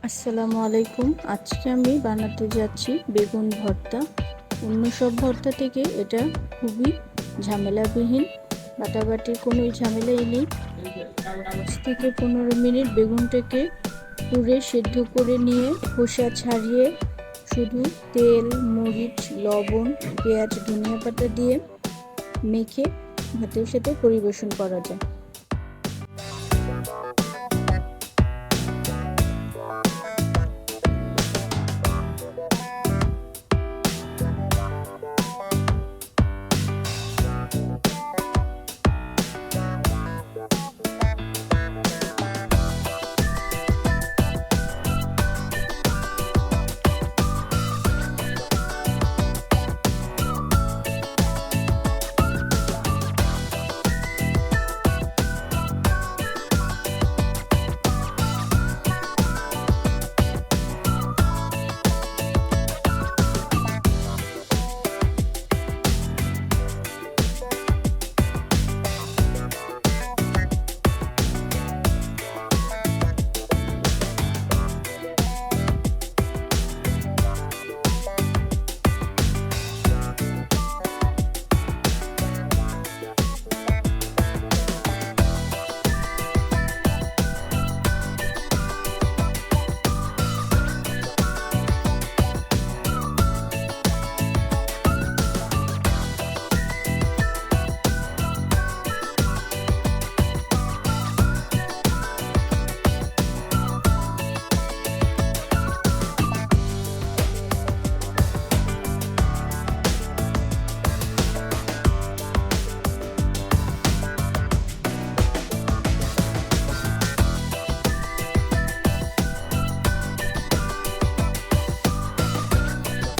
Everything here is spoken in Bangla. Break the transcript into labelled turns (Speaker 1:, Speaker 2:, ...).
Speaker 1: আসসালামু আলাইকুম। আজকে আমি বানাতে যাচ্ছি বেগুন ভর্তা। অন্য সব ভর্তা থেকে এটা খুবই ঝামেলাবিহীন, বাটাবাটির কোনো ঝামেলাই নেই। 10 থেকে 15 মিনিট বেগুনটাকে পুড়ে সেদ্ধ করে নিয়ে খোসা ছাড়িয়ে শুধু তেল, মরিচ, লবণ, পেঁয়াজ, ধনিয়া পাতা দিয়ে মেখে ভাতের সাথে পরিবেশন করা যায়।